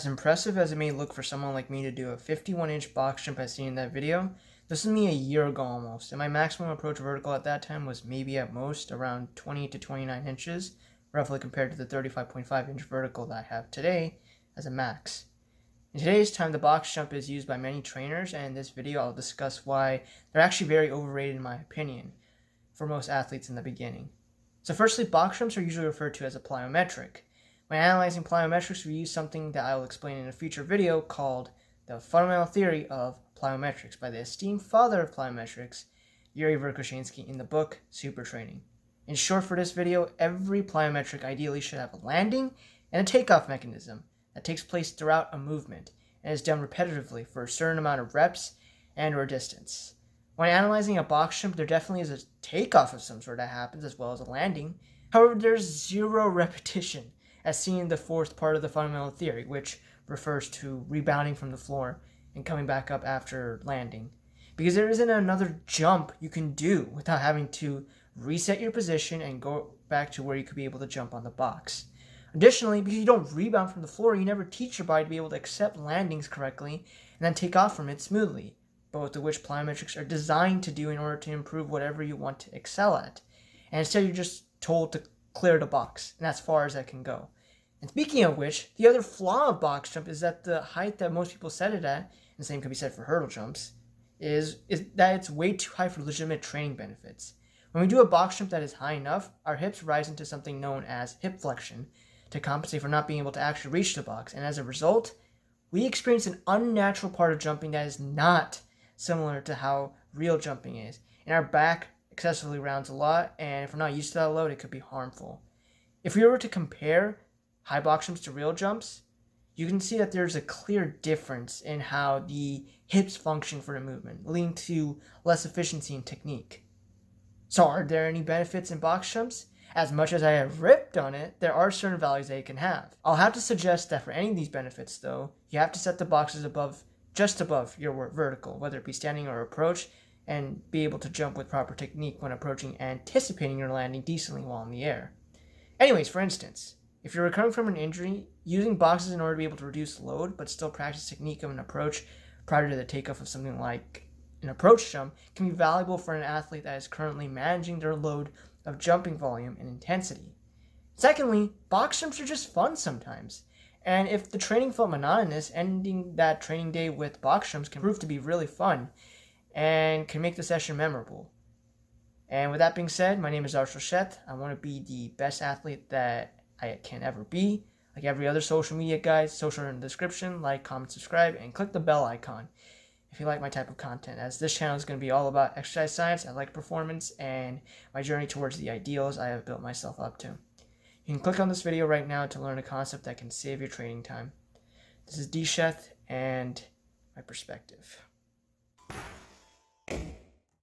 As impressive as it may look for someone like me to do a 51-inch box jump as seen in that video, this was me a year ago almost, and my maximum approach vertical at that time was maybe at most around 20 to 29 inches, roughly compared to the 35.5-inch vertical that I have today as a max. In today's time, the box jump is used by many trainers, and in this video I'll discuss why they're actually very overrated in my opinion for most athletes in the beginning. So firstly, box jumps are usually referred to as a plyometric. When analyzing plyometrics, we use something that I will explain in a future video called the fundamental theory of plyometrics by the esteemed father of plyometrics, Yuri Verkhoshansky, in the book Super Training. In short, for this video, every plyometric ideally should have a landing and a takeoff mechanism that takes place throughout a movement and is done repetitively for a certain amount of reps and or distance. When analyzing a box jump, there definitely is a takeoff of some sort that happens as well as a landing. However, there's zero repetition, as seen in the fourth part of the fundamental theory, which refers to rebounding from the floor and coming back up after landing. Because there isn't another jump you can do without having to reset your position and go back to where you could be able to jump on the box. Additionally, because you don't rebound from the floor, you never teach your body to be able to accept landings correctly and then take off from it smoothly, both of which plyometrics are designed to do in order to improve whatever you want to excel at. And instead you're just told to clear the box, and that's as far as that can go. And speaking of which, the other flaw of box jump is that the height that most people set it at, and the same can be said for hurdle jumps, is that it's way too high for legitimate training benefits. When we do a box jump that is high enough, our hips rise into something known as hip flexion to compensate for not being able to actually reach the box, and as a result, we experience an unnatural part of jumping that is not similar to how real jumping is. And our back excessively rounds a lot, and if we're not used to that load, it could be harmful. If we were to compare high box jumps to real jumps, you can see that there's a clear difference in how the hips function for the movement, leading to less efficiency and technique. So are there any benefits in box jumps? As much as I have ripped on it, there are certain values that it can have. I'll have to suggest that for any of these benefits though, you have to set the boxes just above your vertical, whether it be standing or approach, and be able to jump with proper technique when approaching, anticipating your landing decently while in the air. Anyways, for instance, if you're recovering from an injury, using boxes in order to be able to reduce load but still practice technique of an approach prior to the takeoff of something like an approach jump can be valuable for an athlete that is currently managing their load of jumping volume and intensity. Secondly, box jumps are just fun sometimes. And if the training felt monotonous, ending that training day with box jumps can prove to be really fun and can make the session memorable. And with that being said, my name is DSheth. I want to be the best athlete that I can ever be. Like every other social media guy, social in the description, like, comment, subscribe, and click the bell icon if you like my type of content, as this channel is going to be all about exercise science, athletic performance, and my journey towards the ideals I have built myself up to. You can click on this video right now to learn a concept that can save your training time. This is DSheth and my perspective.